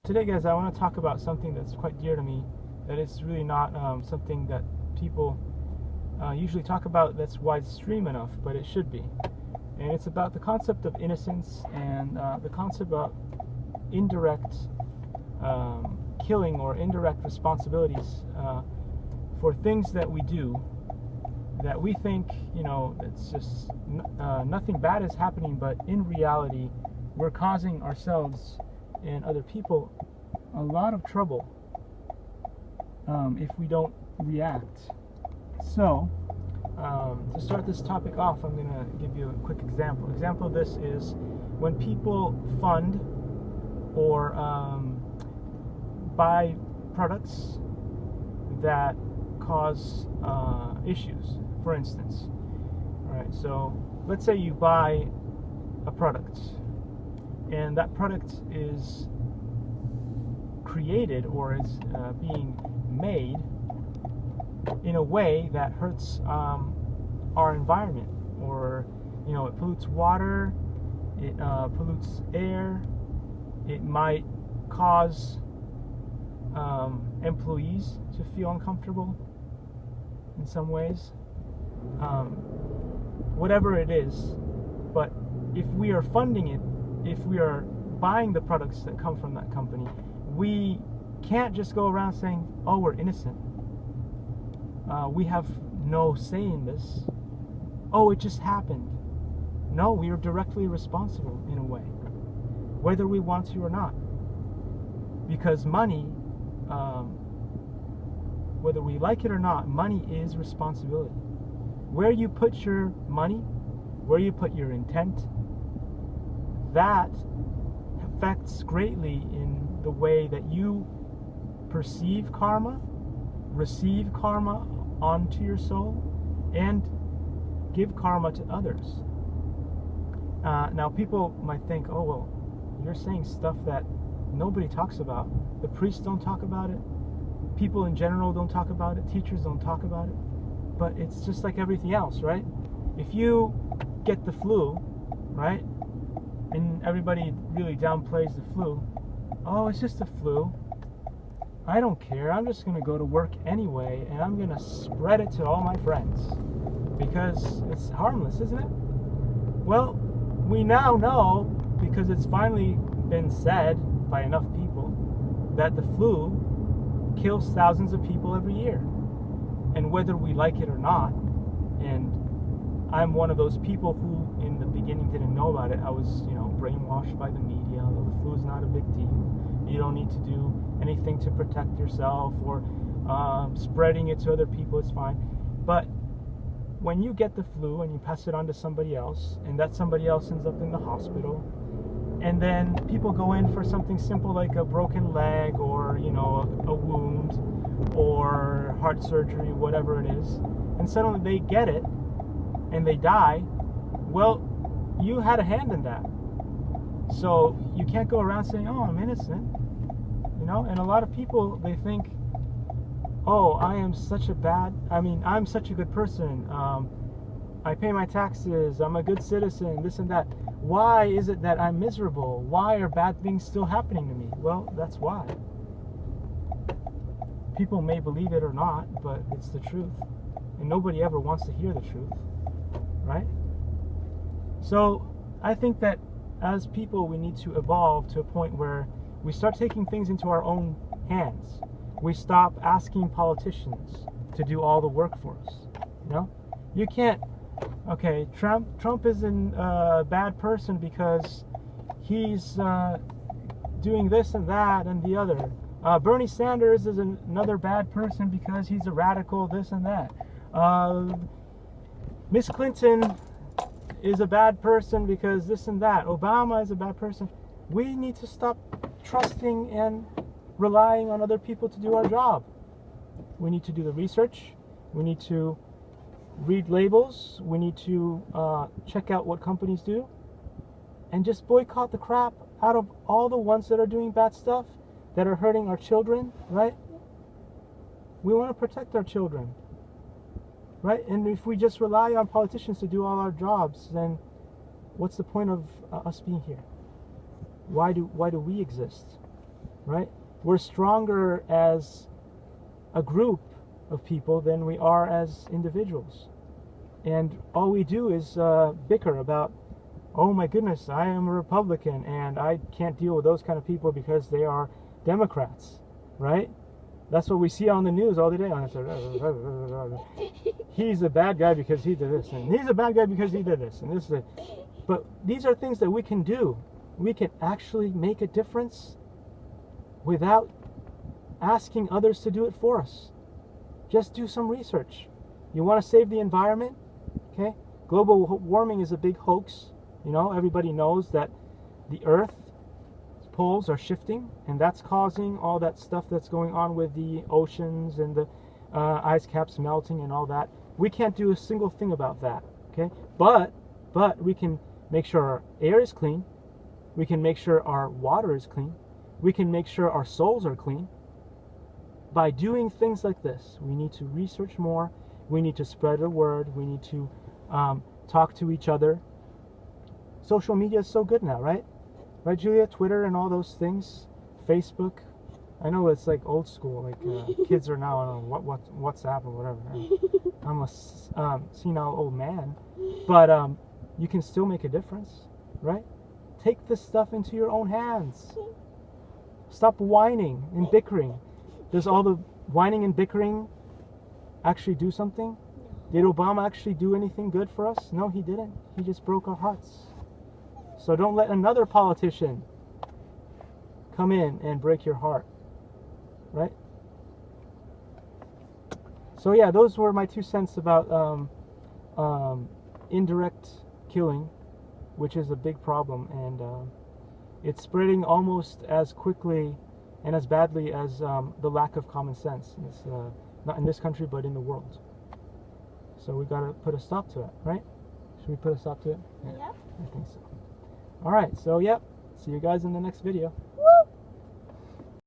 Today, guys, I want to talk about something that's quite dear to me, that is really not something that people usually talk about that's widestream enough, but it should be. And it's about the concept of innocence and the concept of indirect killing or indirect responsibilities for things that we do that we think, it's just nothing bad is happening, but in reality, we're causing ourselves and other people a lot of trouble if we don't react. So, to start this topic off, I'm going to give you a quick example. Example of this is when people fund or buy products that cause issues. For instance, all right. So let's say you buy a product, and that product is created or is being made in a way that hurts our environment, or it pollutes water, it pollutes air, it might cause employees to feel uncomfortable in some ways, whatever it is. But if we are funding it, if we are buying the products that come from that company, we can't just go around saying, oh, we're innocent. We have no say in this. Oh, it just happened. No, we are directly responsible in a way, whether we want to or not. Because money, whether we like it or not, money is responsibility. Where you put your money, where you put your intent, that affects greatly in the way that you perceive karma, receive karma onto your soul, and give karma to others. Now, people might think, oh, well, you're saying stuff that nobody talks about. The priests don't talk about it. People in general don't talk about it. Teachers don't talk about it. But it's just like everything else, right? If you get the flu, right, and everybody really downplays the flu, oh, it's just a flu. I don't care. I'm just going to go to work anyway, and I'm going to spread it to all my friends because it's harmless, isn't it? Well, we now know, because it's finally been said by enough people, that the flu kills thousands of people every year. And whether we like it or not, and I'm one of those people who in the beginning didn't know about it. I was, brainwashed by the media. The flu is not a big deal. You don't need to do anything to protect yourself, or spreading it to other people is fine. But when you get the flu and you pass it on to somebody else, and that somebody else ends up in the hospital, and then people go in for something simple like a broken leg, or a wound, or heart surgery, whatever it is, and suddenly they get it and they die. Well, you had a hand in that. So you can't go around saying, oh, I'm innocent. And a lot of people, they think, oh, I'm such a good person. I pay my taxes. I'm a good citizen, this and that. Why is it that I'm miserable? Why are bad things still happening to me? Well, that's why. People may believe it or not, but it's the truth. And nobody ever wants to hear the truth, right? So I think that as people, we need to evolve to a point where we start taking things into our own hands. We stop asking politicians to do all the work for us. You can't, okay, Trump is a bad person because he's doing this and that and the other. Bernie Sanders is another bad person because he's a radical, this and that. Miss Clinton is a bad person because this and that. Obama is a bad person. We need to stop trusting and relying on other people to do our job. We need to do the research. We need to read labels. We need to check out what companies do, and just boycott the crap out of all the ones that are doing bad stuff, that are hurting our children, right? We want to protect our children, right? And if we just rely on politicians to do all our jobs, then what's the point of us being here? Why do we exist? right? We're stronger as a group of people than we are as individuals. And all we do is bicker about, oh my goodness, I am a Republican and I can't deal with those kind of people because they are Democrats, right? That's what we see on the news all the day. He's a bad guy because he did this, and he's a bad guy because he did this, and this is it. But these are things that we can do. We can actually make a difference without asking others to do it for us. Just do some research. You want to save the environment? Okay? Global warming is a big hoax. You know, everybody knows that the Earth poles are shifting, and that's causing all that stuff that's going on with the oceans and the ice caps melting and all that. We can't do a single thing about that, okay? But we can make sure our air is clean. We can make sure our water is clean. We can make sure our souls are clean. By doing things like this, we need to research more. We need to spread the word. We need to talk to each other. Social media is so good now, right? Right, Julia? Twitter and all those things, Facebook. I know it's like old school, like kids are now on WhatsApp or whatever. I'm a senile old man, but you can still make a difference, right? Take this stuff into your own hands. Stop whining and bickering. Does all the whining and bickering actually do something? Did Obama actually do anything good for us? No, he didn't. He just broke our hearts. So don't let another politician come in and break your heart, right? So yeah, those were my 2 cents about indirect killing, which is a big problem, and it's spreading almost as quickly and as badly as the lack of common sense. It's not in this country, but in the world. So we got to put a stop to it, right? Should we put a stop to it? Yeah. I think so. All right, so yep, see you guys in the next video.